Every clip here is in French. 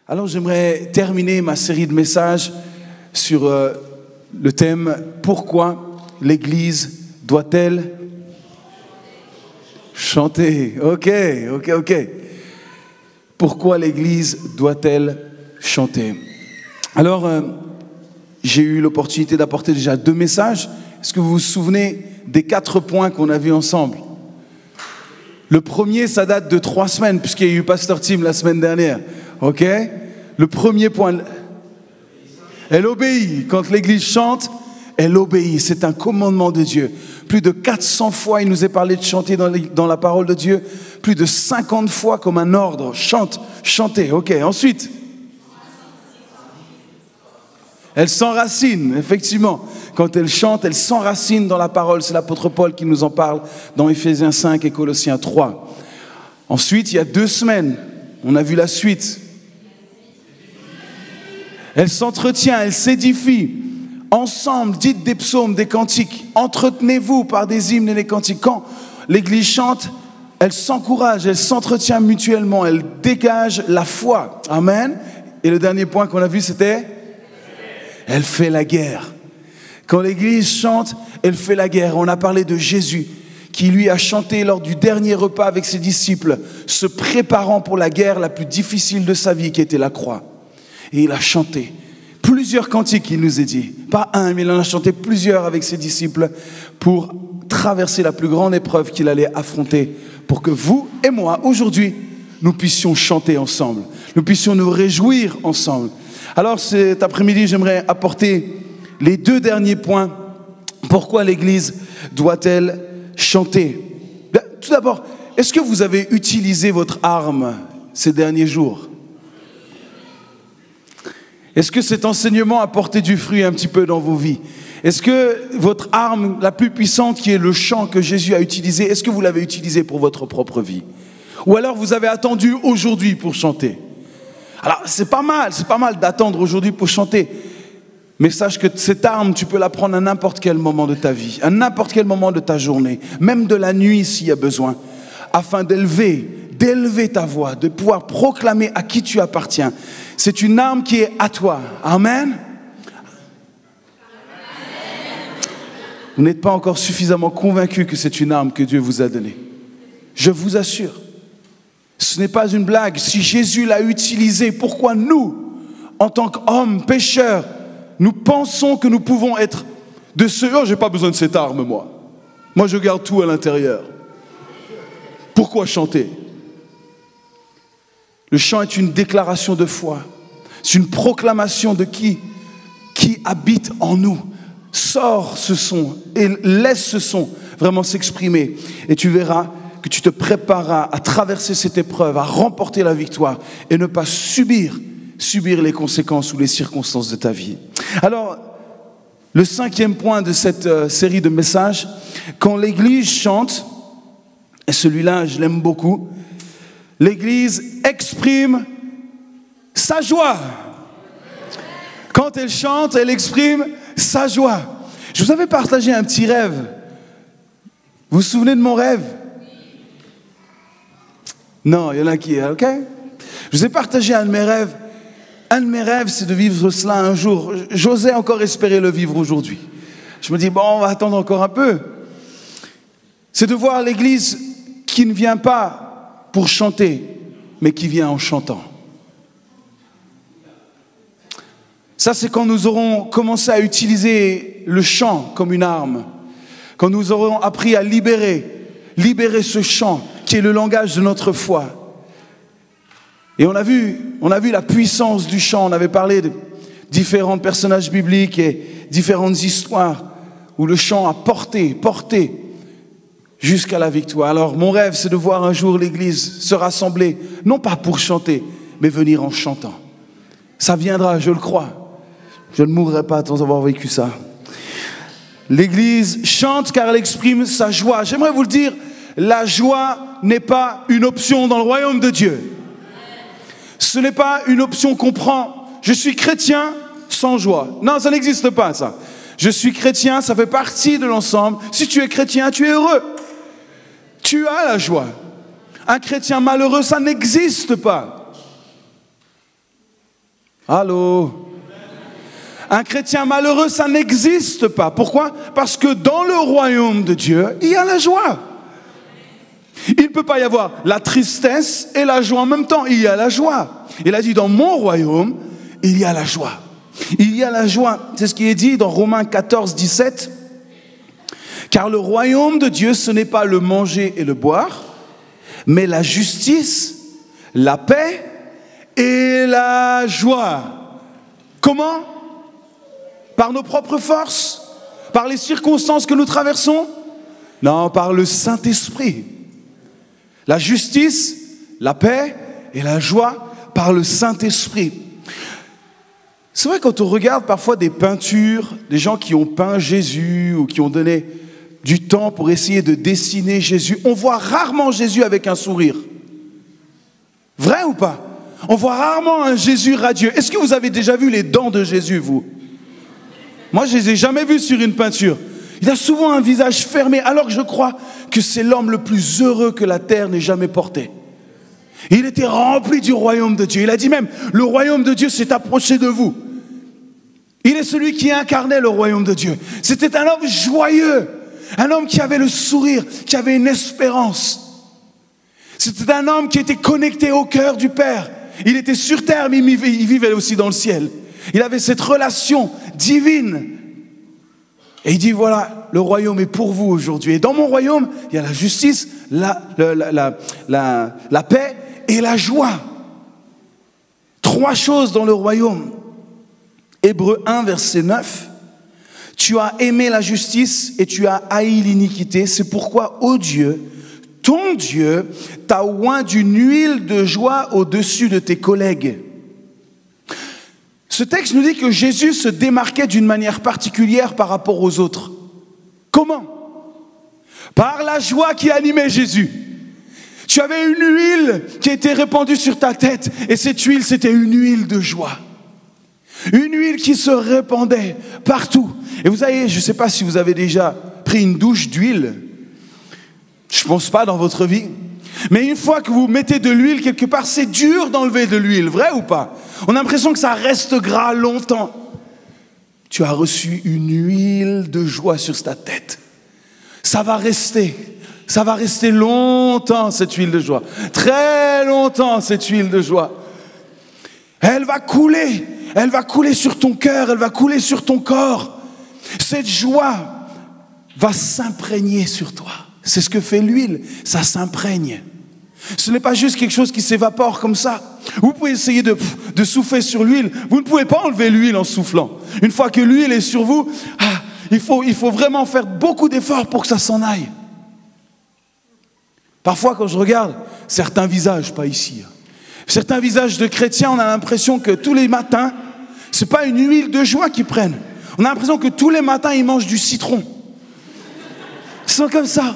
Alors j'aimerais terminer ma série de messages sur le thème « Pourquoi l'Église doit-elle chanter ?» Ok. Pourquoi l'Église doit-elle chanter? Alors, j'ai eu l'opportunité d'apporter déjà 2 messages. Est-ce que vous vous souvenez des 4 points qu'on a vus ensemble? Le premier, ça date de 3 semaines, puisqu'il y a eu Pasteur Tim la semaine dernière. Ok? Le premier point, elle obéit. Quand l'Église chante, elle obéit. C'est un commandement de Dieu. Plus de 400 fois, il nous est parlé de chanter dans la parole de Dieu. Plus de 50 fois comme un ordre. Chantez. Ok, ensuite. Elle s'enracine, effectivement. Quand elle chante, elle s'enracine dans la parole. C'est l'apôtre Paul qui nous en parle dans Éphésiens 5 et Colossiens 3. Ensuite, il y a 2 semaines, on a vu la suite. Elle s'entretient, elle s'édifie. Ensemble, dites des psaumes, des cantiques. Entretenez-vous par des hymnes et des cantiques. Quand l'Église chante, elle s'encourage, elle s'entretient mutuellement, elle dégage la foi. Amen. Et le dernier point qu'on a vu, c'était... Elle fait la guerre. Quand l'Église chante, elle fait la guerre. On a parlé de Jésus, qui lui a chanté lors du dernier repas avec ses disciples, se préparant pour la guerre la plus difficile de sa vie, qui était la croix. Et il a chanté plusieurs cantiques, il nous est dit. Pas un, mais il en a chanté plusieurs avec ses disciples pour traverser la plus grande épreuve qu'il allait affronter, pour que vous et moi, aujourd'hui, nous puissions chanter ensemble. Nous puissions nous réjouir ensemble. Alors cet après-midi, j'aimerais apporter les 2 derniers points. Pourquoi l'Église doit-elle chanter? Tout d'abord, est-ce que vous avez utilisé votre arme ces derniers jours? Est-ce que cet enseignement a porté du fruit un petit peu dans vos vies? Est-ce que votre arme la plus puissante, qui est le chant que Jésus a utilisé, est-ce que vous l'avez utilisé pour votre propre vie? Ou alors vous avez attendu aujourd'hui pour chanter? Alors, c'est pas mal d'attendre aujourd'hui pour chanter. Mais sache que cette arme, tu peux la prendre à n'importe quel moment de ta vie, à n'importe quel moment de ta journée, même de la nuit s'il y a besoin, afin d'élever ta voix, de pouvoir proclamer à qui tu appartiens. C'est une arme qui est à toi. Amen. Vous n'êtes pas encore suffisamment convaincu que c'est une arme que Dieu vous a donnée. Je vous assure. Ce n'est pas une blague. Si Jésus l'a utilisé, pourquoi nous, en tant qu'hommes pécheurs, nous pensons que nous pouvons être de ceux... Oh, j'ai pas besoin de cette arme, moi. Moi, je garde tout à l'intérieur. Pourquoi chanter? Le chant est une déclaration de foi. C'est une proclamation de qui habite en nous. Sors ce son et laisse ce son vraiment s'exprimer. Et tu verras que tu te prépareras à traverser cette épreuve, à remporter la victoire et ne pas subir les conséquences ou les circonstances de ta vie. Alors, le 5e point de cette série de messages, quand l'Église chante, et celui-là je l'aime beaucoup, l'Église exprime sa joie. Quand elle chante, elle exprime sa joie. Je vous avais partagé un petit rêve. Vous vous souvenez de mon rêve? Non, il y en a qui, ok? Je vous ai partagé un de mes rêves. Un de mes rêves, c'est de vivre cela un jour. J'osais encore espérer le vivre aujourd'hui. Je me dis, bon, on va attendre encore un peu. C'est de voir l'Église qui ne vient pas pour chanter, mais qui vient en chantant. Ça, c'est quand nous aurons commencé à utiliser le chant comme une arme. Quand nous aurons appris à libérer ce chant qui est le langage de notre foi. Et on a vu la puissance du chant. On avait parlé de différents personnages bibliques et différentes histoires où le chant a porté jusqu'à la victoire. Alors mon rêve, c'est de voir un jour l'Église se rassembler, non pas pour chanter, mais venir en chantant. Ça viendra, je le crois. Je ne mourrai pas sans avoir vécu ça. L'Église chante car elle exprime sa joie. J'aimerais vous le dire, la joie n'est pas une option dans le royaume de Dieu. Ce n'est pas une option qu'on prend. Je suis chrétien sans joie. Non, ça n'existe pas, ça. Je suis chrétien, ça fait partie de l'ensemble. Si tu es chrétien, tu es heureux. Tu as la joie. Un chrétien malheureux, ça n'existe pas. Allô? Un chrétien malheureux, ça n'existe pas. Pourquoi? Parce que dans le royaume de Dieu, il y a la joie. Il ne peut pas y avoir la tristesse et la joie en même temps. Il y a la joie. Il a dit, dans mon royaume, il y a la joie. Il y a la joie. C'est ce qui est dit dans Romains 14, 17. Car le royaume de Dieu, ce n'est pas le manger et le boire, mais la justice, la paix et la joie. Comment? Par nos propres forces? Par les circonstances que nous traversons? Non, par le Saint-Esprit. La justice, la paix et la joie par le Saint-Esprit. C'est vrai, quand on regarde parfois des peintures, des gens qui ont peint Jésus ou qui ont donné du temps pour essayer de dessiner Jésus, on voit rarement Jésus avec un sourire. Vrai ou pas? On voit rarement un Jésus radieux. Est-ce que vous avez déjà vu les dents de Jésus, vous? Moi, je ne les ai jamais vus sur une peinture. Il a souvent un visage fermé, alors que je crois que c'est l'homme le plus heureux que la terre n'ait jamais porté. Il était rempli du royaume de Dieu. Il a dit même, le royaume de Dieu s'est approché de vous. Il est celui qui incarnait le royaume de Dieu. C'était un homme joyeux, un homme qui avait le sourire, qui avait une espérance. C'était un homme qui était connecté au cœur du Père. Il était sur terre, mais il vivait aussi dans le ciel. Il avait cette relation divine. Et il dit, voilà, le royaume est pour vous aujourd'hui. Et dans mon royaume, il y a la justice, la paix et la joie. 3 choses dans le royaume. Hébreux 1, verset 9. Tu as aimé la justice et tu as haï l'iniquité. C'est pourquoi, ô Dieu, ton Dieu t'a oint d'une huile de joie au-dessus de tes collègues. Ce texte nous dit que Jésus se démarquait d'une manière particulière par rapport aux autres. Comment? Par la joie qui animait Jésus. Tu avais une huile qui était répandue sur ta tête et cette huile, c'était une huile de joie. Une huile qui se répandait partout. Et vous savez, je ne sais pas si vous avez déjà pris une douche d'huile. Je ne pense pas dans votre vie. Mais une fois que vous mettez de l'huile quelque part, c'est dur d'enlever de l'huile, vrai ou pas? On a l'impression que ça reste gras longtemps. Tu as reçu une huile de joie sur ta tête. Ça va rester longtemps cette huile de joie. Très longtemps cette huile de joie. Elle va couler sur ton cœur, elle va couler sur ton corps. Cette joie va s'imprégner sur toi. C'est ce que fait l'huile, ça s'imprègne. Ce n'est pas juste quelque chose qui s'évapore comme ça. Vous pouvez essayer de souffler sur l'huile, vous ne pouvez pas enlever l'huile en soufflant. Une fois que l'huile est sur vous, il faut vraiment faire beaucoup d'efforts pour que ça s'en aille. Parfois quand je regarde certains visages, pas ici, certains visages de chrétiens, on a l'impression que tous les matins, ce n'est pas une huile de joie qu'ils prennent. On a l'impression que tous les matins, ils mangent du citron. Ils sont comme ça.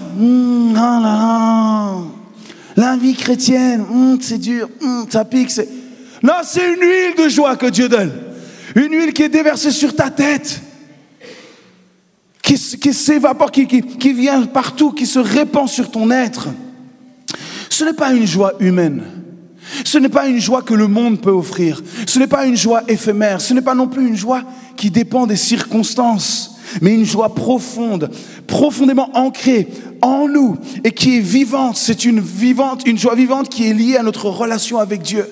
La vie chrétienne, c'est dur, ça pique. Non, c'est une huile de joie que Dieu donne. Une huile qui est déversée sur ta tête. Qui s'évapore, qui vient partout, qui se répand sur ton être. Ce n'est pas une joie humaine. Ce n'est pas une joie que le monde peut offrir. Ce n'est pas une joie éphémère. Ce n'est pas non plus une joie qui dépend des circonstances. Mais une joie profonde, profondément ancrée en nous et qui est vivante. C'est une joie vivante qui est liée à notre relation avec Dieu.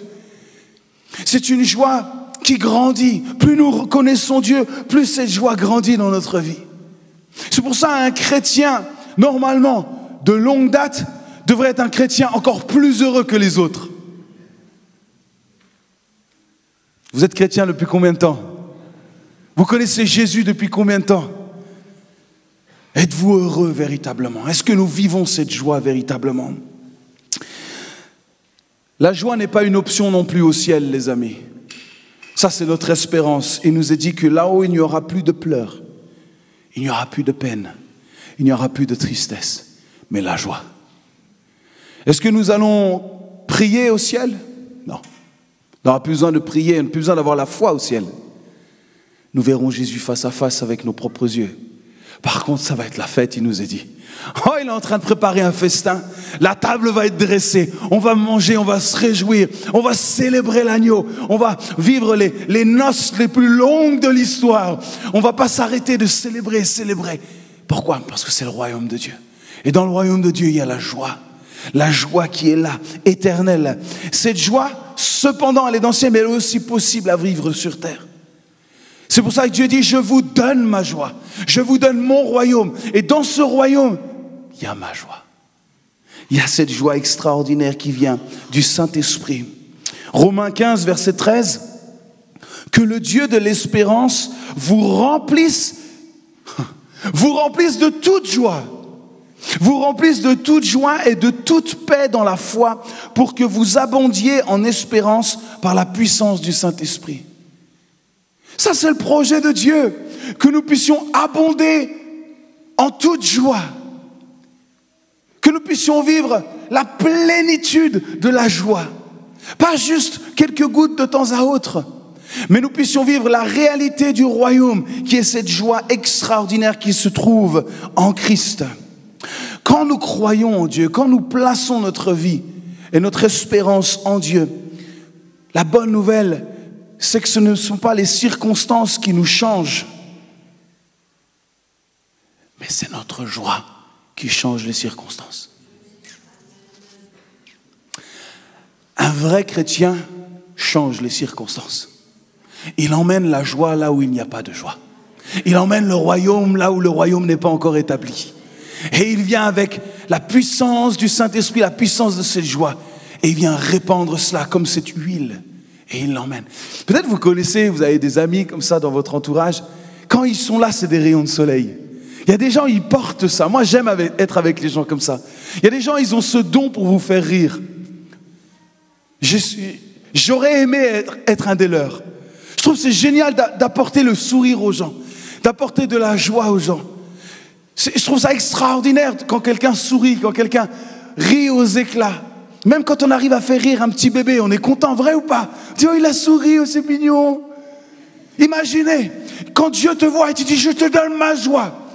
C'est une joie qui grandit. Plus nous connaissons Dieu, plus cette joie grandit dans notre vie. C'est pour ça qu'un chrétien, normalement, de longue date, devrait être un chrétien encore plus heureux que les autres. Vous êtes chrétien depuis combien de temps? Vous connaissez Jésus depuis combien de temps? Êtes-vous heureux véritablement? Est-ce que nous vivons cette joie véritablement? La joie n'est pas une option non plus au ciel, les amis. Ça, c'est notre espérance. Il nous est dit que là-haut, il n'y aura plus de pleurs. Il n'y aura plus de peine. Il n'y aura plus de tristesse. Mais la joie. Est-ce que nous allons prier au ciel? Non. On n'aura plus besoin de prier, on n'a plus besoin d'avoir la foi au ciel. Nous verrons Jésus face à face avec nos propres yeux. Par contre, ça va être la fête, il nous est dit. Oh, il est en train de préparer un festin. La table va être dressée. On va manger, on va se réjouir. On va célébrer l'agneau. On va vivre les noces les plus longues de l'histoire. On ne va pas s'arrêter de célébrer. Pourquoi? Parce que c'est le royaume de Dieu. Et dans le royaume de Dieu, il y a la joie. La joie qui est là, éternelle. Cette joie, cependant, elle est d'ancienne, mais elle est aussi possible à vivre sur terre. C'est pour ça que Dieu dit, je vous donne ma joie. Je vous donne mon royaume. Et dans ce royaume, il y a ma joie. Il y a cette joie extraordinaire qui vient du Saint-Esprit. Romains 15, verset 13. Que le Dieu de l'espérance vous remplisse de toute joie. Vous remplisse de toute joie et de toute paix dans la foi pour que vous abondiez en espérance par la puissance du Saint-Esprit. Ça, c'est le projet de Dieu, que nous puissions abonder en toute joie, que nous puissions vivre la plénitude de la joie, pas juste quelques gouttes de temps à autre, mais nous puissions vivre la réalité du royaume, qui est cette joie extraordinaire qui se trouve en Christ. Quand nous croyons en Dieu, quand nous plaçons notre vie et notre espérance en Dieu, la bonne nouvelle, c'est que ce ne sont pas les circonstances qui nous changent, mais c'est notre joie qui change les circonstances. Un vrai chrétien change les circonstances. Il emmène la joie là où il n'y a pas de joie. Il emmène le royaume là où le royaume n'est pas encore établi. Et il vient avec la puissance du Saint-Esprit, la puissance de cette joie. Et il vient répandre cela comme cette huile. Et il l'emmène. Peut-être vous connaissez, vous avez des amis comme ça dans votre entourage. Quand ils sont là, c'est des rayons de soleil. Il y a des gens, ils portent ça. Moi, j'aime être avec les gens comme ça. Il y a des gens, ils ont ce don pour vous faire rire. J'aurais aimé être un des leurs. Je trouve que c'est génial d'apporter le sourire aux gens, d'apporter de la joie aux gens. Je trouve ça extraordinaire quand quelqu'un sourit, quand quelqu'un rit aux éclats. Même quand on arrive à faire rire un petit bébé, on est content, vrai ou pas? On dit, oh, il a souri, oh, c'est mignon. Imaginez, quand Dieu te voit et tu dis, je te donne ma joie.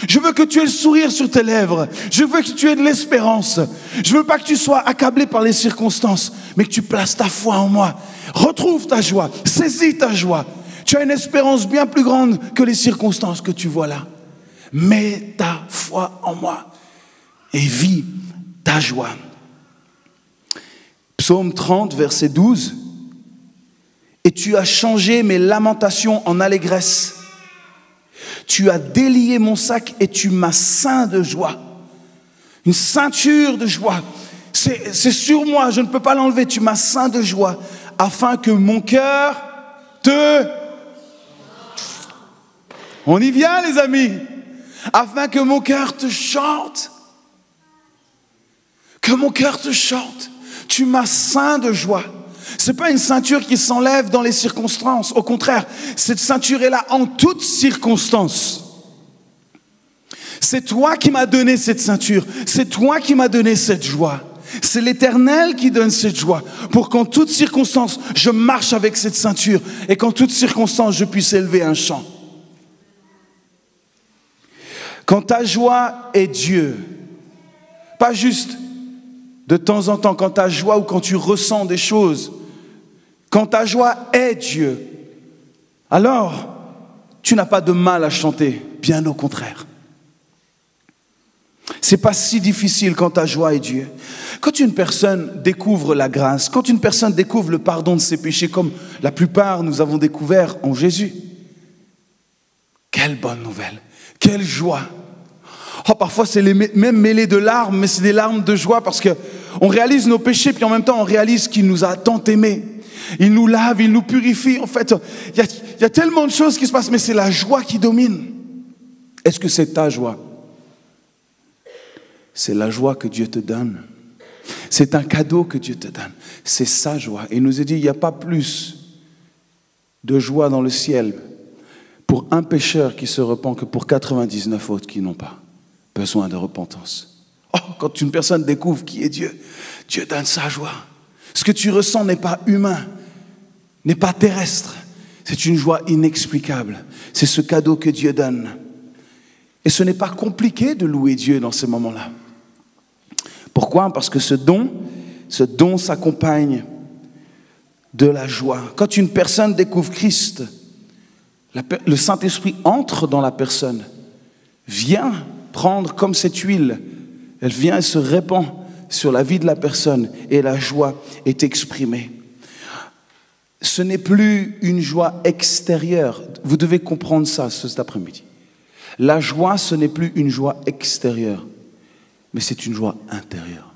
Je veux que tu aies le sourire sur tes lèvres. Je veux que tu aies de l'espérance. Je veux pas que tu sois accablé par les circonstances, mais que tu places ta foi en moi. Retrouve ta joie, saisis ta joie. Tu as une espérance bien plus grande que les circonstances que tu vois là. Mets ta foi en moi et vis ta joie. Psaume 30, verset 12. Et tu as changé mes lamentations en allégresse. Tu as délié mon sac et tu m'as ceint de joie. Une ceinture de joie. C'est sur moi, je ne peux pas l'enlever. Tu m'as ceint de joie afin que mon cœur te... On y vient, les amis. Afin que mon cœur te chante. Que mon cœur te chante. Tu m'as ceint de joie. Ce n'est pas une ceinture qui s'enlève dans les circonstances. Au contraire, cette ceinture est là en toutes circonstances. C'est toi qui m'as donné cette ceinture. C'est toi qui m'as donné cette joie. C'est l'Éternel qui donne cette joie pour qu'en toutes circonstances, je marche avec cette ceinture et qu'en toutes circonstances, je puisse élever un chant. Quand ta joie est Dieu, pas juste de temps en temps, quand ta joie ou quand tu ressens des choses, quand ta joie est Dieu, alors tu n'as pas de mal à chanter, bien au contraire. C'est pas si difficile quand ta joie est Dieu. Quand une personne découvre la grâce, quand une personne découvre le pardon de ses péchés, comme la plupart nous avons découvert en Jésus, quelle bonne nouvelle, quelle joie. Oh, parfois c'est même mêlé de larmes, mais c'est des larmes de joie parce qu'on réalise nos péchés, puis en même temps on réalise qu'il nous a tant aimés. Il nous lave, il nous purifie. En fait, il y a tellement de choses qui se passent, mais c'est la joie qui domine. Est-ce que c'est ta joie? C'est la joie que Dieu te donne. C'est un cadeau que Dieu te donne. C'est sa joie. Et il nous a dit, il n'y a pas plus de joie dans le ciel pour un pécheur qui se repent que pour 99 autres qui n'ont pas besoin de repentance. Oh, quand une personne découvre qui est Dieu, Dieu donne sa joie. Ce que tu ressens n'est pas humain, n'est pas terrestre. C'est une joie inexplicable. C'est ce cadeau que Dieu donne. Et ce n'est pas compliqué de louer Dieu dans ces moments-là. Pourquoi? Parce que ce don s'accompagne de la joie. Quand une personne découvre Christ, le Saint-Esprit entre dans la personne, vient prendre comme cette huile, elle vient et se répand sur la vie de la personne et la joie est exprimée. Ce n'est plus une joie extérieure. Vous devez comprendre ça cet après-midi. La joie, ce n'est plus une joie extérieure, mais c'est une joie intérieure.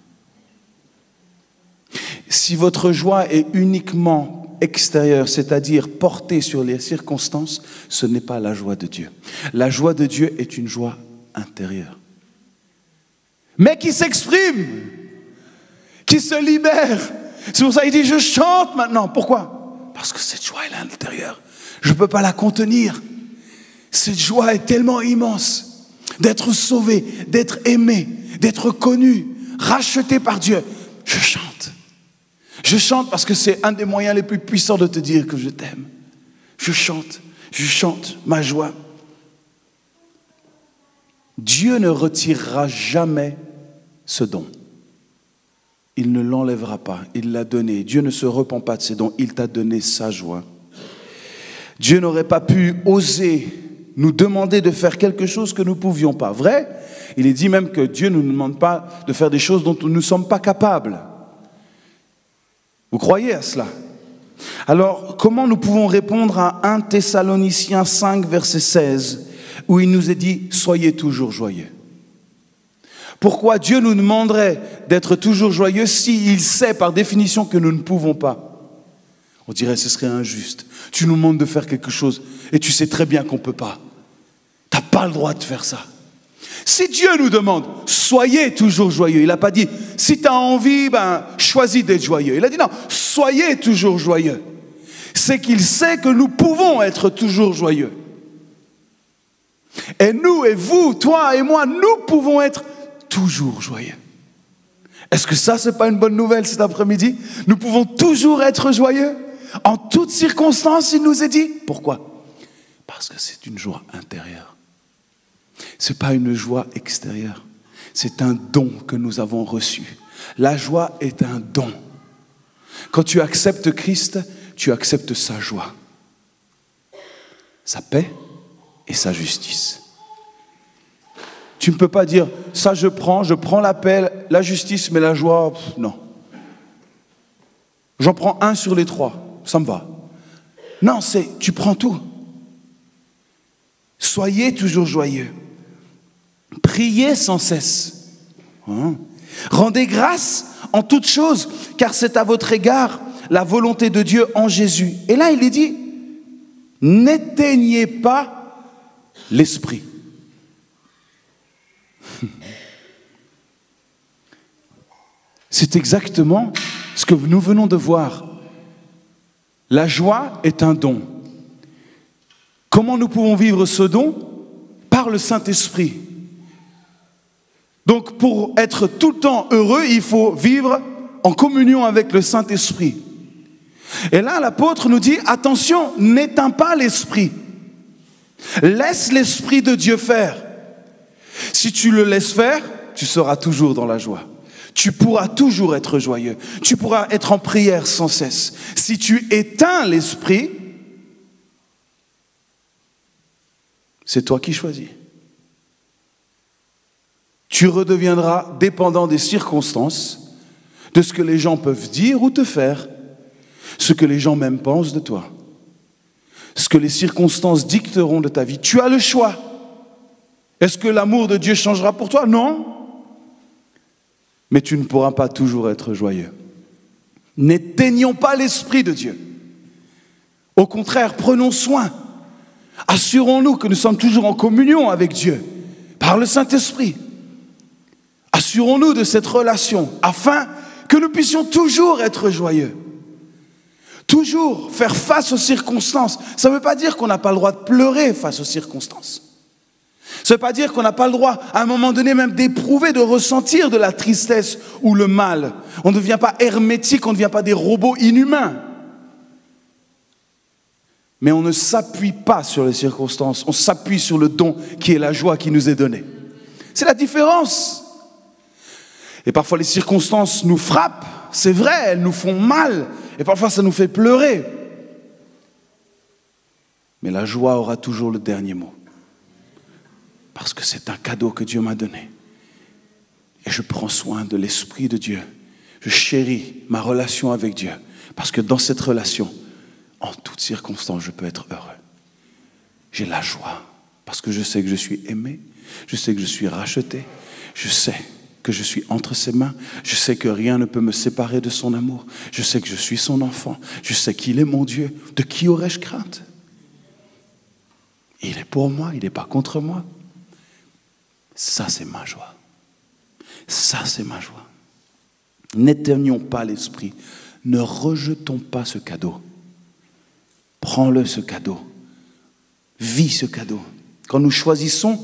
Si votre joie est uniquement extérieure, c'est-à-dire portée sur les circonstances, ce n'est pas la joie de Dieu. La joie de Dieu est une joie intérieure. Mais qui s'exprime, qui se libère. C'est pour ça qu'il dit, je chante maintenant. Pourquoi? Parce que cette joie est à l'intérieur. Je ne peux pas la contenir. Cette joie est tellement immense d'être sauvé, d'être aimé, d'être connu, racheté par Dieu. Je chante. Je chante parce que c'est un des moyens les plus puissants de te dire que je t'aime. Je chante ma joie. Dieu ne retirera jamais ce don. Il ne l'enlèvera pas, il l'a donné. Dieu ne se repent pas de ses dons, il t'a donné sa joie. Dieu n'aurait pas pu oser nous demander de faire quelque chose que nous ne pouvions pas. Vrai? Il est dit même que Dieu ne nous demande pas de faire des choses dont nous ne sommes pas capables. Vous croyez à cela? Alors, comment nous pouvons répondre à 1 Thessaloniciens 5, verset 16, où il nous est dit « Soyez toujours joyeux ». Pourquoi Dieu nous demanderait d'être toujours joyeux s'il sait par définition que nous ne pouvons pas? On dirait que ce serait injuste. Tu nous demandes de faire quelque chose et tu sais très bien qu'on ne peut pas. Tu n'as pas le droit de faire ça. Si Dieu nous demande, soyez toujours joyeux. Il n'a pas dit, si tu as envie, choisis d'être joyeux. Il a dit non, soyez toujours joyeux. C'est qu'il sait que nous pouvons être toujours joyeux. Et nous et vous, toi et moi, nous pouvons être toujours joyeux. Est-ce que ça, c'est pas une bonne nouvelle cet après-midi? Nous pouvons toujours être joyeux. En toutes circonstances, il nous est dit. Pourquoi? Parce que c'est une joie intérieure. Ce n'est pas une joie extérieure. C'est un don que nous avons reçu. La joie est un don. Quand tu acceptes Christ, tu acceptes sa joie, sa paix et sa justice. Tu ne peux pas dire, ça je prends la paix, la justice, mais la joie, non. J'en prends un sur les trois, ça me va. Non, tu prends tout. Soyez toujours joyeux. Priez sans cesse. Rendez grâce en toutes choses, car c'est à votre égard la volonté de Dieu en Jésus. Et là, il est dit, n'éteignez pas l'esprit. C'est exactement ce que nous venons de voir. La joie est un don. Comment nous pouvons vivre ce don? Par le Saint-Esprit. Donc pour être tout le temps heureux, il faut vivre en communion avec le Saint-Esprit. Et là, l'apôtre nous dit, attention, n'éteins pas l'esprit. Laisse l'Esprit de Dieu faire. Si tu le laisses faire, tu seras toujours dans la joie. Tu pourras toujours être joyeux. Tu pourras être en prière sans cesse. Si tu éteins l'esprit, c'est toi qui choisis. Tu redeviendras dépendant des circonstances, de ce que les gens peuvent dire ou te faire, ce que les gens même pensent de toi, ce que les circonstances dicteront de ta vie. Tu as le choix. Est-ce que l'amour de Dieu changera pour toi? Non. Mais tu ne pourras pas toujours être joyeux. N'éteignons pas l'Esprit de Dieu. Au contraire, prenons soin. Assurons-nous que nous sommes toujours en communion avec Dieu, par le Saint-Esprit. Assurons-nous de cette relation, afin que nous puissions toujours être joyeux. Toujours faire face aux circonstances. Ça ne veut pas dire qu'on n'a pas le droit de pleurer face aux circonstances. Ça ne veut pas dire qu'on n'a pas le droit, à un moment donné, même d'éprouver, de ressentir de la tristesse ou le mal. On ne devient pas hermétique, on ne devient pas des robots inhumains. Mais on ne s'appuie pas sur les circonstances, on s'appuie sur le don qui est la joie qui nous est donnée. C'est la différence. Et parfois les circonstances nous frappent, c'est vrai, elles nous font mal, et parfois ça nous fait pleurer. Mais la joie aura toujours le dernier mot. Parce que c'est un cadeau que Dieu m'a donné. Et je prends soin de l'Esprit de Dieu. Je chéris ma relation avec Dieu. Parce que dans cette relation, en toutes circonstances, je peux être heureux. J'ai la joie. Parce que je sais que je suis aimé. Je sais que je suis racheté. Je sais que je suis entre ses mains. Je sais que rien ne peut me séparer de son amour. Je sais que je suis son enfant. Je sais qu'il est mon Dieu. De qui aurais-je crainte? Il est pour moi, il n'est pas contre moi. Ça, c'est ma joie. Ça, c'est ma joie. N'éteignons pas l'esprit. Ne rejetons pas ce cadeau. Prends-le, ce cadeau. Vis ce cadeau. Quand nous choisissons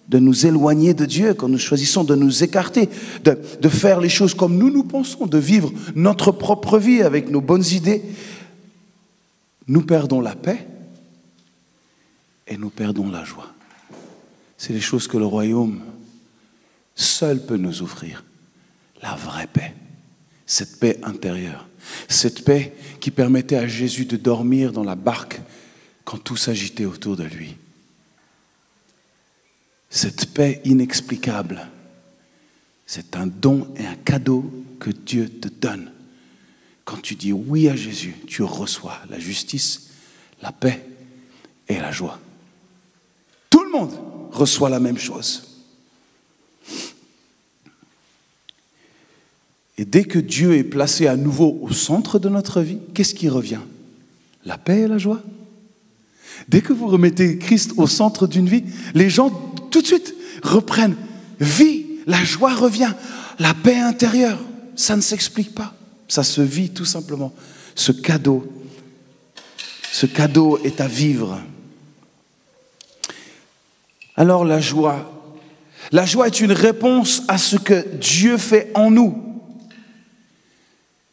de nous éloigner de Dieu, quand nous choisissons de nous écarter, de faire les choses comme nous pensons, de vivre notre propre vie avec nos bonnes idées, nous perdons la paix et nous perdons la joie. C'est les choses que le royaume seul peut nous offrir. La vraie paix. Cette paix intérieure. Cette paix qui permettait à Jésus de dormir dans la barque quand tout s'agitait autour de lui. Cette paix inexplicable. C'est un don et un cadeau que Dieu te donne. Quand tu dis oui à Jésus, tu reçois la justice, la paix et la joie. Tout le monde reçoit la même chose. Et dès que Dieu est placé à nouveau au centre de notre vie, qu'est-ce qui revient? La paix et la joie. Dès que vous remettez Christ au centre d'une vie, les gens tout de suite reprennent vie, la joie revient, la paix intérieure. Ça ne s'explique pas, ça se vit tout simplement. Ce cadeau est à vivre. Alors la joie est une réponse à ce que Dieu fait en nous.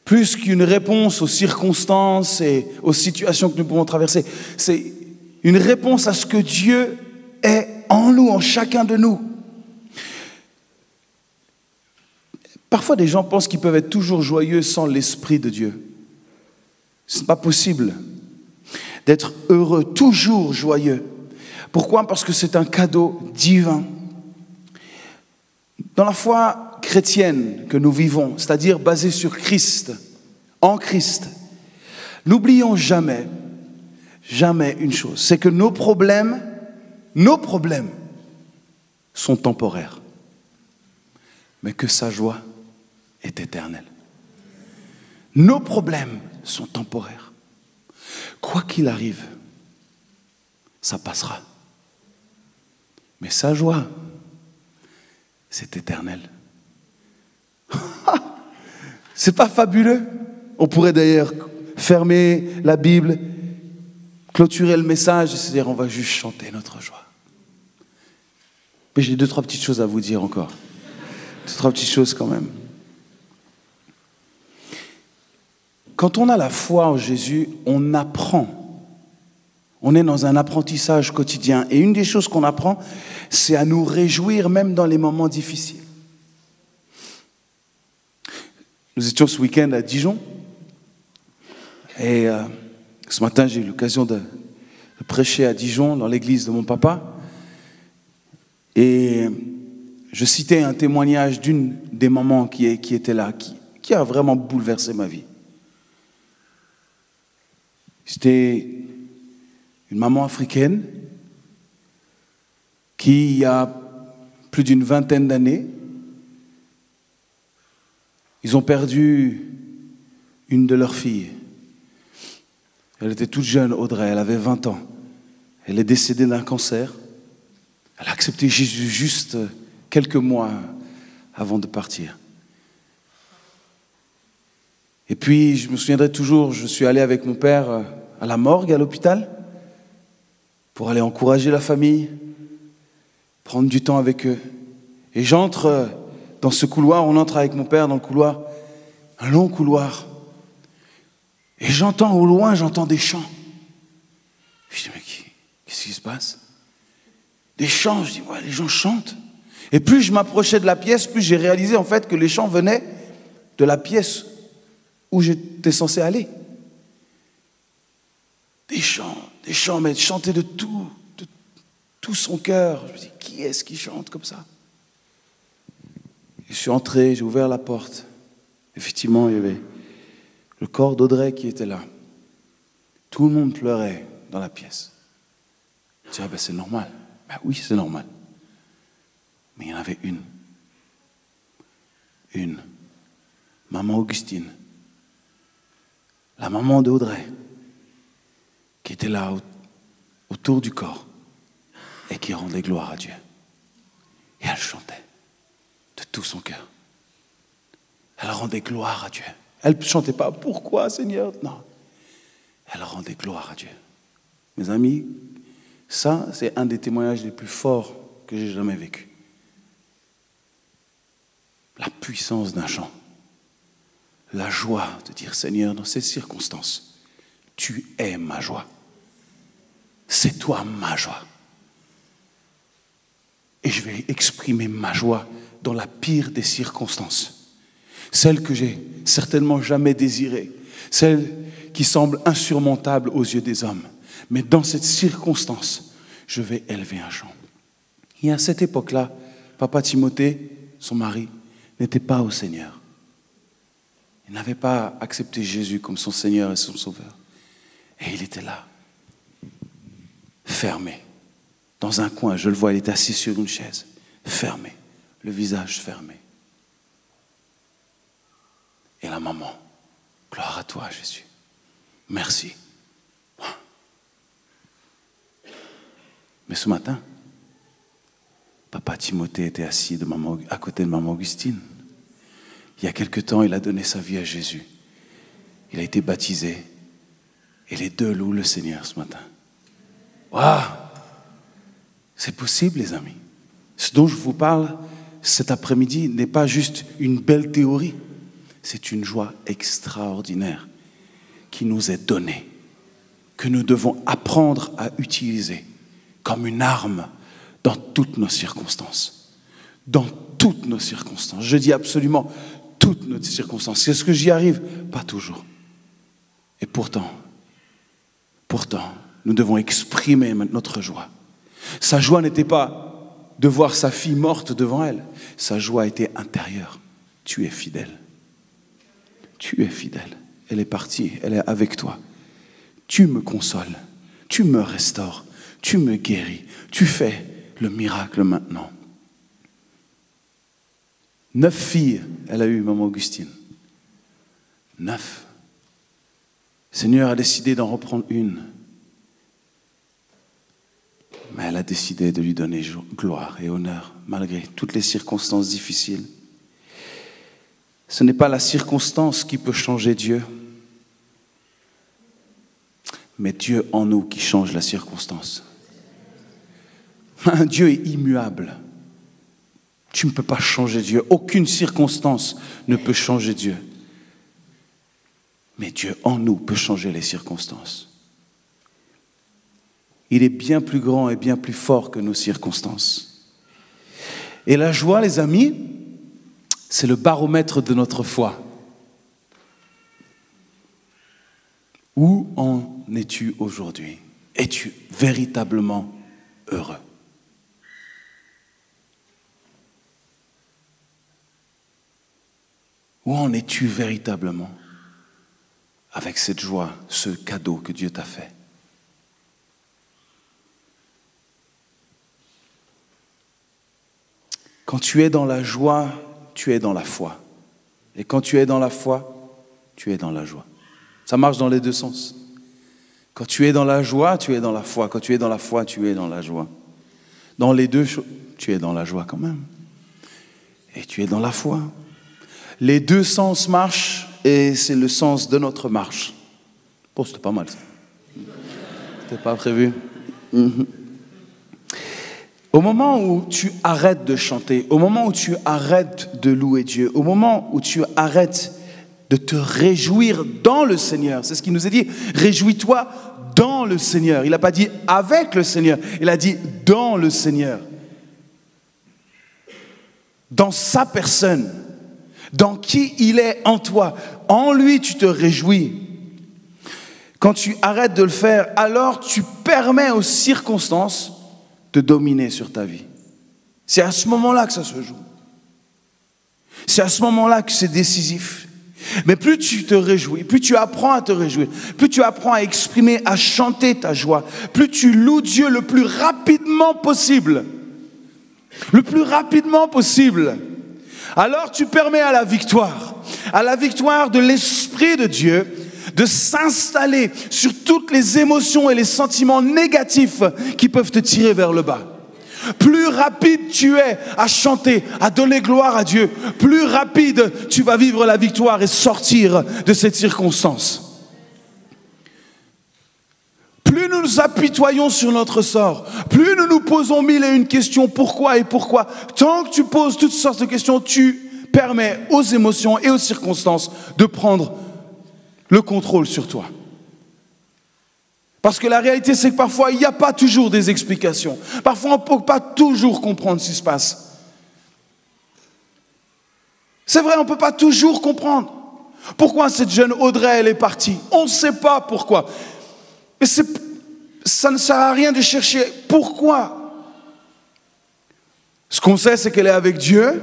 Plus qu'une réponse aux circonstances et aux situations que nous pouvons traverser. C'est une réponse à ce que Dieu est en nous, en chacun de nous. Parfois, des gens pensent qu'ils peuvent être toujours joyeux sans l'Esprit de Dieu. Ce n'est pas possible d'être heureux, toujours joyeux. Pourquoi? Parce que c'est un cadeau divin. Dans la foi chrétienne que nous vivons, c'est-à-dire basée sur Christ, en Christ, n'oublions jamais une chose, c'est que nos problèmes sont temporaires, mais que sa joie est éternelle. Nos problèmes sont temporaires. Quoi qu'il arrive, ça passera. Mais sa joie, c'est éternel. C'est pas fabuleux? On pourrait d'ailleurs fermer la Bible, clôturer le message et se dire on va juste chanter notre joie. Mais j'ai 2-3 petites choses à vous dire encore. 2-3 petites choses quand même. Quand on a la foi en Jésus, on apprend. On est dans un apprentissage quotidien. Et une des choses qu'on apprend, c'est à nous réjouir même dans les moments difficiles. Nous étions ce week-end à Dijon. Et ce matin, j'ai eu l'occasion de prêcher à Dijon, dans l'église de mon papa. Et je citais un témoignage d'une des mamans qui était là, qui a vraiment bouleversé ma vie. C'était une maman africaine qui, il y a plus d'une vingtaine d'années, ils ont perdu une de leurs filles. Elle était toute jeune, Audrey, elle avait 20 ans. Elle est décédée d'un cancer. Elle a accepté Jésus juste quelques mois avant de partir. Et puis, je me souviendrai toujours, je suis allé avec mon père à la morgue, à l'hôpital, pour aller encourager la famille, prendre du temps avec eux. Et j'entre dans ce couloir, on entre avec mon père dans le couloir, un long couloir. Et j'entends au loin, j'entends des chants. passe? Des chants, je dis, ouais, les gens chantent. Et plus je m'approchais de la pièce, plus j'ai réalisé en fait que les chants venaient de la pièce où j'étais censé aller. Des chants, mais chanter de tout son cœur. Je me dis, qui est-ce qui chante comme ça? Et je suis entré, j'ai ouvert la porte. Effectivement, il y avait le corps d'Audrey qui était là. Tout le monde pleurait dans la pièce. Je dis, ah ben c'est normal. Ben oui, c'est normal. Mais il y en avait une. Maman Augustine. La maman d'Audrey. Qui était là autour du corps. Et qui rendait gloire à Dieu. Et elle chantait. De tout son cœur. Elle rendait gloire à Dieu. Elle ne chantait pas, pourquoi Seigneur? Non. Elle rendait gloire à Dieu. Mes amis, ça, c'est un des témoignages les plus forts que j'ai jamais vécu. La puissance d'un chant. La joie de dire, Seigneur, dans ces circonstances, tu es ma joie. C'est toi ma joie. Et je vais exprimer ma joie dans la pire des circonstances. Celle que j'ai certainement jamais désirée. Celle qui semble insurmontable aux yeux des hommes. Mais dans cette circonstance, je vais élever un chant. Et à cette époque-là, papa Timothée, son mari, n'était pas au Seigneur. Il n'avait pas accepté Jésus comme son Seigneur et son Sauveur. Et il était là, fermé, dans un coin. Je le vois, il était assis sur une chaise, fermé, le visage fermé. Et la maman, gloire à toi, Jésus. Merci. Mais ce matin, papa Timothée était assis à côté de maman Augustine. Il y a quelque temps, il a donné sa vie à Jésus. Il a été baptisé. Et les deux louent le Seigneur ce matin. Waouh! C'est possible, les amis. Ce dont je vous parle cet après-midi n'est pas juste une belle théorie. C'est une joie extraordinaire qui nous est donnée, que nous devons apprendre à utiliser comme une arme dans toutes nos circonstances. Dans toutes nos circonstances. Je dis absolument toutes nos circonstances. Est-ce que j'y arrive? Pas toujours. Et pourtant, nous devons exprimer notre joie. Sa joie n'était pas de voir sa fille morte devant elle. Sa joie était intérieure. Tu es fidèle. Tu es fidèle. Elle est partie, elle est avec toi. Tu me consoles, tu me restaures, tu me guéris, tu fais le miracle maintenant. 9 filles, elle a eu, maman Augustine. 9. Le Seigneur a décidé d'en reprendre une. Mais elle a décidé de lui donner gloire et honneur, malgré toutes les circonstances difficiles. Ce n'est pas la circonstance qui peut changer Dieu, mais Dieu en nous qui change la circonstance. Dieu est immuable. Tu ne peux pas changer Dieu. Aucune circonstance ne peut changer Dieu. Mais Dieu en nous peut changer les circonstances. Il est bien plus grand et bien plus fort que nos circonstances. Et la joie, les amis, c'est le baromètre de notre foi. Où en es-tu aujourd'hui? Es-tu véritablement heureux? Où en es-tu véritablement avec cette joie, ce cadeau que Dieu t'a fait? Quand tu es dans la joie, tu es dans la foi. Et quand tu es dans la foi, tu es dans la joie. Ça marche dans les deux sens. Quand tu es dans la joie, tu es dans la foi. Quand tu es dans la foi, tu es dans la joie. Dans les deux choses, tu es dans la joie quand même. Et tu es dans la foi. Les deux sens marchent et c'est le sens de notre marche. Bon, c'était pas mal ça. C'était pas prévu. Au moment où tu arrêtes de chanter, au moment où tu arrêtes de louer Dieu, au moment où tu arrêtes de te réjouir dans le Seigneur, c'est ce qu'il nous a dit, réjouis-toi dans le Seigneur. Il n'a pas dit avec le Seigneur, il a dit dans le Seigneur. Dans sa personne, dans qui il est en toi. En lui, tu te réjouis. Quand tu arrêtes de le faire, alors tu permets aux circonstances de dominer sur ta vie. C'est à ce moment-là que ça se joue. C'est à ce moment-là que c'est décisif. Mais plus tu te réjouis, plus tu apprends à te réjouir, plus tu apprends à exprimer, à chanter ta joie, plus tu loues Dieu le plus rapidement possible. Le plus rapidement possible. Alors tu permets à la victoire de l'Esprit de Dieu, de s'installer sur toutes les émotions et les sentiments négatifs qui peuvent te tirer vers le bas. Plus rapide tu es à chanter, à donner gloire à Dieu, plus rapide tu vas vivre la victoire et sortir de cette circonstance. Plus nous nous apitoyons sur notre sort, plus nous nous posons mille et une questions, pourquoi et pourquoi. Tant que tu poses toutes sortes de questions, tu permets aux émotions et aux circonstances de prendre le contrôle sur toi. Parce que la réalité, c'est que parfois, il n'y a pas toujours des explications. Parfois, on ne peut pas toujours comprendre ce qui se passe. C'est vrai, on ne peut pas toujours comprendre. Pourquoi cette jeune Audrey, elle est partie? On ne sait pas pourquoi. Et ça ne sert à rien de chercher pourquoi. Ce qu'on sait, c'est qu'elle est avec Dieu.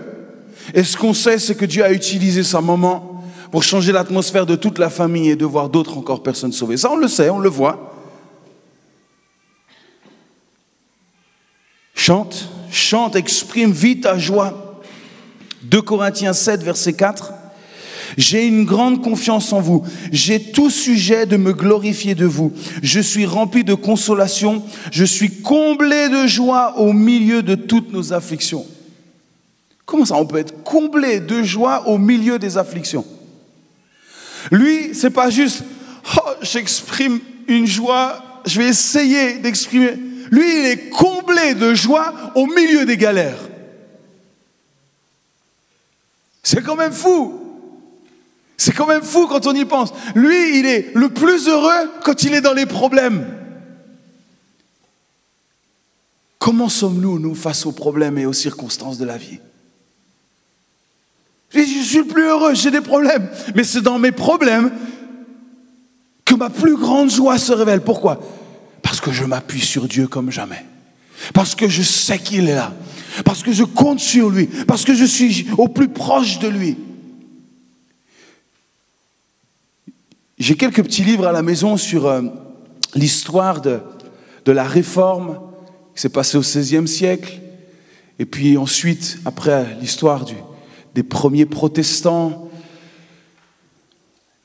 Et ce qu'on sait, c'est que Dieu a utilisé sa maman pour changer l'atmosphère de toute la famille et de voir d'autres encore personnes sauvées. Ça, on le sait, on le voit. Chante, chante, exprime vite ta joie. 2 Corinthiens 7, verset 4. J'ai une grande confiance en vous. J'ai tout sujet de me glorifier de vous. Je suis rempli de consolation. Je suis comblé de joie au milieu de toutes nos afflictions. Comment ça, on peut être comblé de joie au milieu des afflictions? Lui, c'est pas juste, oh, j'exprime une joie, je vais essayer d'exprimer. Lui, il est comblé de joie au milieu des galères. C'est quand même fou. C'est quand même fou quand on y pense. Lui, il est le plus heureux quand il est dans les problèmes. Comment sommes-nous, nous, face aux problèmes et aux circonstances de la vie? Je suis le plus heureux, j'ai des problèmes. Mais c'est dans mes problèmes que ma plus grande joie se révèle. Pourquoi? Parce que je m'appuie sur Dieu comme jamais. Parce que je sais qu'il est là. Parce que je compte sur lui. Parce que je suis au plus proche de lui. J'ai quelques petits livres à la maison sur l'histoire de la Réforme qui s'est passée au XVIe siècle. Et puis ensuite, après l'histoire des premiers protestants,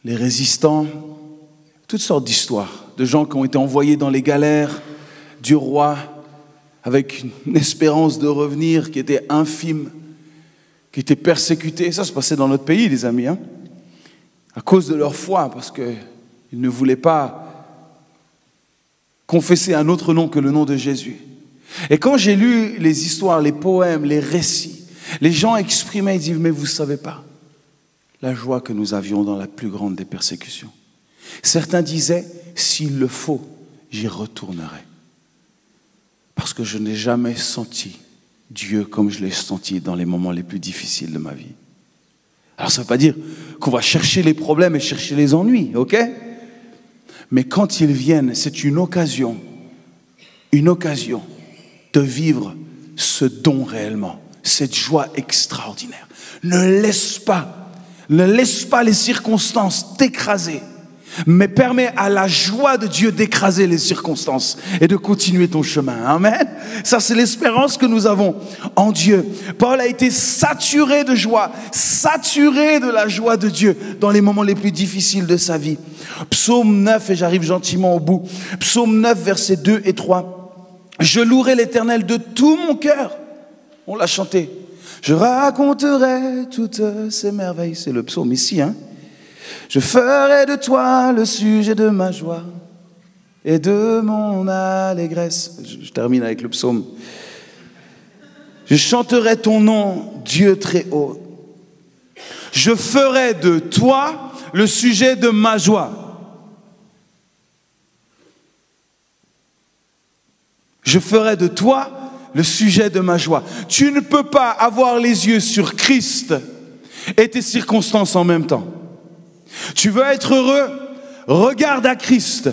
les résistants, toutes sortes d'histoires, de gens qui ont été envoyés dans les galères du roi avec une espérance de revenir qui était infime, qui étaient persécutés. Ça se passait dans notre pays, les amis, à cause de leur foi, parce qu'ils ne voulaient pas confesser un autre nom que le nom de Jésus. Et quand j'ai lu les histoires, les poèmes, les récits, les gens exprimaient, ils disaient, mais vous ne savez pas la joie que nous avions dans la plus grande des persécutions. Certains disaient, s'il le faut, j'y retournerai. Parce que je n'ai jamais senti Dieu comme je l'ai senti dans les moments les plus difficiles de ma vie. Alors ça ne veut pas dire qu'on va chercher les problèmes et chercher les ennuis, ok? Mais quand ils viennent, c'est une occasion de vivre ce don réellement, cette joie extraordinaire. Ne laisse pas les circonstances t'écraser, mais permets à la joie de Dieu d'écraser les circonstances et de continuer ton chemin. Amen. Ça, c'est l'espérance que nous avons en Dieu. Paul a été saturé de joie, saturé de la joie de Dieu dans les moments les plus difficiles de sa vie. Psaume 9, et j'arrive gentiment au bout. Psaume 9, versets 2 et 3. Je louerai l'Éternel de tout mon cœur. On l'a chanté. Je raconterai toutes ces merveilles. C'est le psaume ici, Je ferai de toi le sujet de ma joie et de mon allégresse. Je termine avec le psaume. Je chanterai ton nom, Dieu très haut. Je ferai de toi le sujet de ma joie. Je ferai de toi le sujet de ma joie. Tu ne peux pas avoir les yeux sur Christ et tes circonstances en même temps. Tu veux être heureux? Regarde à Christ.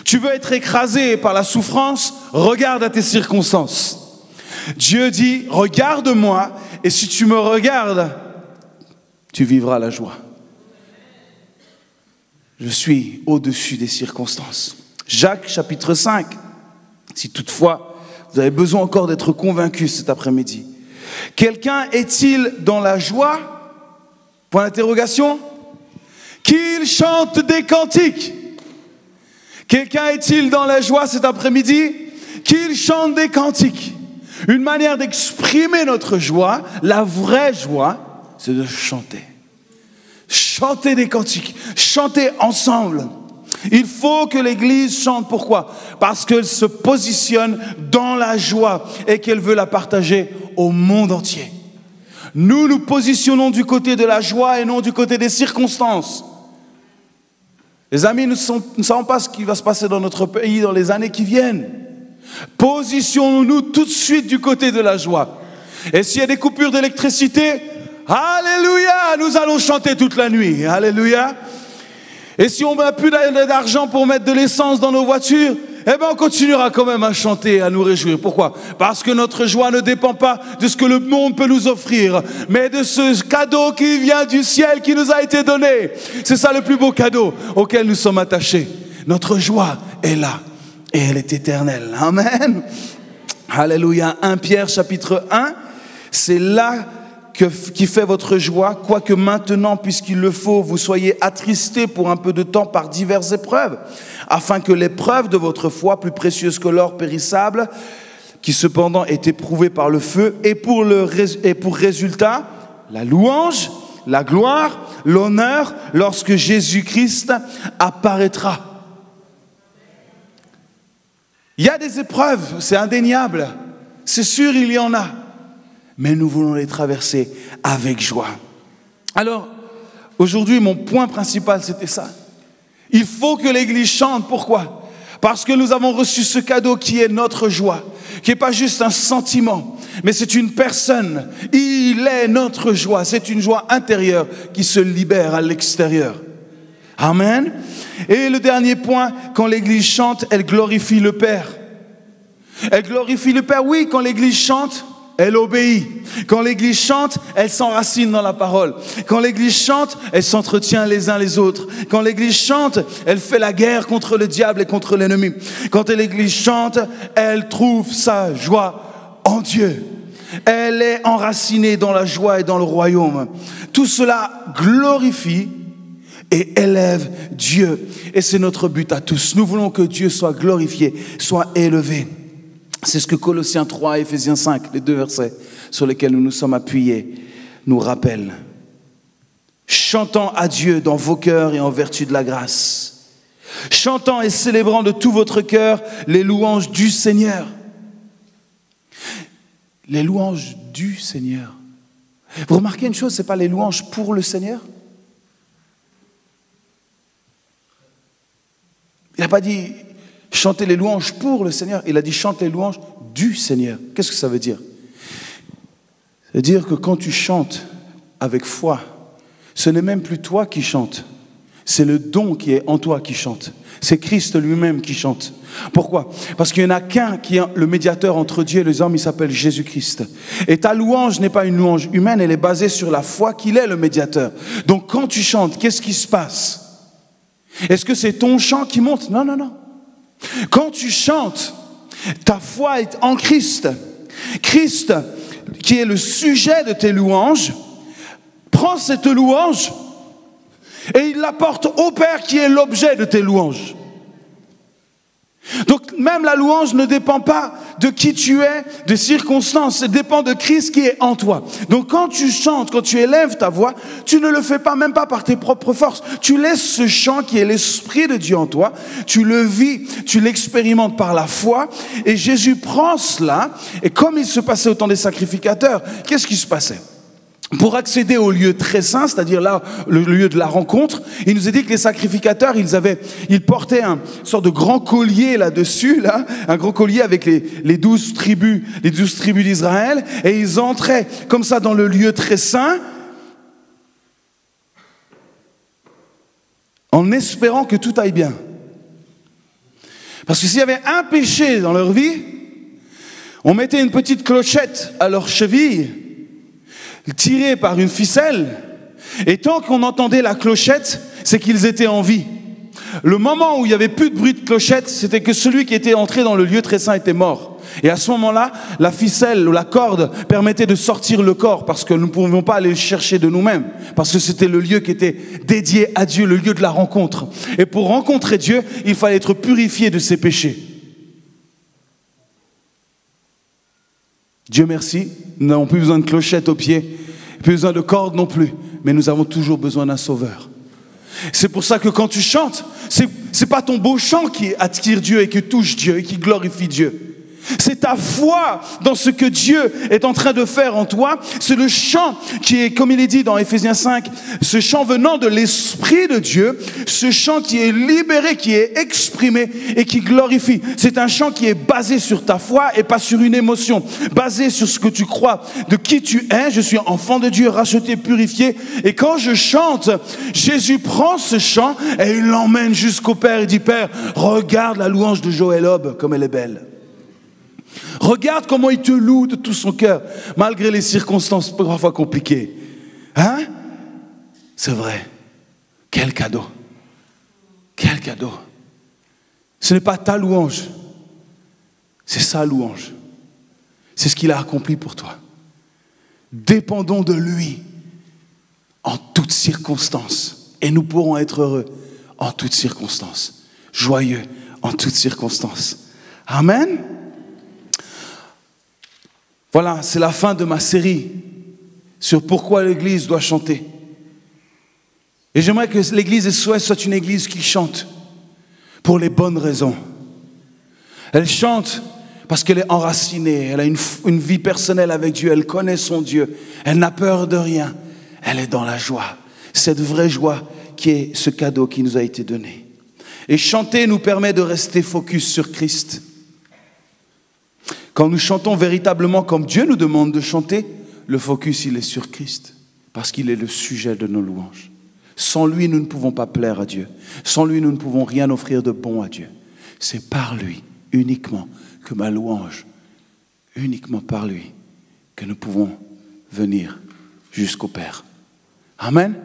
Tu veux être écrasé par la souffrance? Regarde à tes circonstances. Dieu dit, regarde-moi, et si tu me regardes, tu vivras la joie. Je suis au-dessus des circonstances. Jacques, chapitre 5. Si toutefois, vous avez besoin encore d'être convaincu cet après-midi. Quelqu'un est-il dans la joie? Point d'interrogation. Qu'il chante des cantiques. Quelqu'un est-il dans la joie cet après-midi? Qu'il chante des cantiques. Une manière d'exprimer notre joie, la vraie joie, c'est de chanter. Chanter des cantiques, chanter ensemble. Il faut que l'Église chante. Pourquoi? Parce qu'elle se positionne dans la joie et qu'elle veut la partager au monde entier. Nous nous positionnons du côté de la joie et non du côté des circonstances. Les amis, nous ne savons pas ce qui va se passer dans notre pays dans les années qui viennent. Positionnons-nous tout de suite du côté de la joie. Et s'il y a des coupures d'électricité, alléluia, nous allons chanter toute la nuit. Alléluia. Et si on n'a plus d'argent pour mettre de l'essence dans nos voitures, eh bien on continuera quand même à chanter, à nous réjouir. Pourquoi? Parce que notre joie ne dépend pas de ce que le monde peut nous offrir, mais de ce cadeau qui vient du ciel, qui nous a été donné. C'est ça le plus beau cadeau auquel nous sommes attachés. Notre joie est là et elle est éternelle. Amen. Alléluia. 1 Pierre chapitre 1, c'est là qui fait votre joie, quoique maintenant, puisqu'il le faut, vous soyez attristés pour un peu de temps par diverses épreuves, afin que l'épreuve de votre foi, plus précieuse que l'or périssable, qui cependant est éprouvée par le feu, et pour résultat, la louange, la gloire, l'honneur, lorsque Jésus-Christ apparaîtra. Il y a des épreuves, c'est indéniable, c'est sûr, il y en a. Mais nous voulons les traverser avec joie. Alors, aujourd'hui, mon point principal, c'était ça. Il faut que l'Église chante. Pourquoi? Parce que nous avons reçu ce cadeau qui est notre joie, qui n'est pas juste un sentiment, mais c'est une personne. Il est notre joie. C'est une joie intérieure qui se libère à l'extérieur. Amen. Et le dernier point, quand l'Église chante, elle glorifie le Père. Elle glorifie le Père, oui, quand l'Église chante, elle obéit. Quand l'Église chante, elle s'enracine dans la parole. Quand l'Église chante, elle s'entretient les uns les autres. Quand l'Église chante, elle fait la guerre contre le diable et contre l'ennemi. Quand l'Église chante, elle trouve sa joie en Dieu. Elle est enracinée dans la joie et dans le royaume. Tout cela glorifie et élève Dieu. Et c'est notre but à tous. Nous voulons que Dieu soit glorifié, soit élevé. C'est ce que Colossiens 3 et Éphésiens 5, les deux versets sur lesquels nous nous sommes appuyés, nous rappellent. Chantant à Dieu dans vos cœurs et en vertu de la grâce. Chantant et célébrant de tout votre cœur les louanges du Seigneur. Les louanges du Seigneur. Vous remarquez une chose, ce n'est pas les louanges pour le Seigneur? Il n'a pas dit chanter les louanges pour le Seigneur, il a dit chanter les louanges du Seigneur. Qu'est-ce que ça veut dire? Ça veut dire que quand tu chantes avec foi, ce n'est même plus toi qui chantes, c'est le don qui est en toi qui chante. C'est Christ lui-même qui chante. Pourquoi? Parce qu'il n'y en a qu'un qui est le médiateur entre Dieu et les hommes, il s'appelle Jésus-Christ. Et ta louange n'est pas une louange humaine, elle est basée sur la foi qu'il est le médiateur. Donc quand tu chantes, qu'est-ce qui se passe? Est-ce que c'est ton chant qui monte? Non, non, non. Quand tu chantes, ta foi est en Christ. Christ, qui est le sujet de tes louanges, prend cette louange et il l'apporte au Père qui est l'objet de tes louanges. Donc même la louange ne dépend pas de qui tu es, de circonstances, elle dépend de Christ qui est en toi. Donc quand tu chantes, quand tu élèves ta voix, tu ne le fais pas même pas par tes propres forces. Tu laisses ce chant qui est l'Esprit de Dieu en toi, tu le vis, tu l'expérimentes par la foi et Jésus prend cela et comme il se passait au temps des sacrificateurs, qu'est-ce qui se passait? pour accéder au lieu très saint, c'est-à-dire là, le lieu de la rencontre, il nous a dit que les sacrificateurs, ils portaient un sorte de grand collier là-dessus, là, un grand collier avec les 12 tribus d'Israël, et ils entraient comme ça dans le lieu très saint, en espérant que tout aille bien. Parce que s'il y avait un péché dans leur vie, on mettait une petite clochette à leur cheville, tirés par une ficelle, et tant qu'on entendait la clochette, c'est qu'ils étaient en vie. Le moment où il n'y avait plus de bruit de clochette, c'était que celui qui était entré dans le lieu très saint était mort. Et à ce moment-là, la ficelle ou la corde permettait de sortir le corps, parce que nous ne pouvions pas aller le chercher de nous-mêmes, parce que c'était le lieu qui était dédié à Dieu, le lieu de la rencontre. Et pour rencontrer Dieu, il fallait être purifié de ses péchés. Dieu merci, nous n'avons plus besoin de clochettes aux pieds, plus besoin de cordes non plus, mais nous avons toujours besoin d'un sauveur. C'est pour ça que quand tu chantes, c'est pas ton beau chant qui attire Dieu et qui touche Dieu et qui glorifie Dieu. C'est ta foi dans ce que Dieu est en train de faire en toi. C'est le chant qui est, comme il est dit dans Éphésiens 5, ce chant venant de l'Esprit de Dieu, ce chant qui est libéré, qui est exprimé et qui glorifie. C'est un chant qui est basé sur ta foi et pas sur une émotion, basé sur ce que tu crois, de qui tu es. Je suis enfant de Dieu, racheté, purifié. Et quand je chante, Jésus prend ce chant et il l'emmène jusqu'au Père. Il dit, Père, regarde la louange de Joël Hob, comme elle est belle. Regarde comment il te loue de tout son cœur, malgré les circonstances parfois compliquées. Hein? C'est vrai. Quel cadeau. Quel cadeau. Ce n'est pas ta louange, c'est sa louange. C'est ce qu'il a accompli pour toi. Dépendons de lui en toutes circonstances. Et nous pourrons être heureux en toutes circonstances. Joyeux en toutes circonstances. Amen. Voilà, c'est la fin de ma série sur pourquoi l'Église doit chanter. Et j'aimerais que l'Église de Souhait soit une Église qui chante pour les bonnes raisons. Elle chante parce qu'elle est enracinée, elle a une vie personnelle avec Dieu, elle connaît son Dieu, elle n'a peur de rien, elle est dans la joie. Cette vraie joie qui est ce cadeau qui nous a été donné. Et chanter nous permet de rester focus sur Christ. Quand nous chantons véritablement comme Dieu nous demande de chanter, le focus il est sur Christ, parce qu'il est le sujet de nos louanges. Sans lui, nous ne pouvons pas plaire à Dieu. Sans lui, nous ne pouvons rien offrir de bon à Dieu. C'est par lui, uniquement, que ma louange, uniquement par lui, que nous pouvons venir jusqu'au Père. Amen.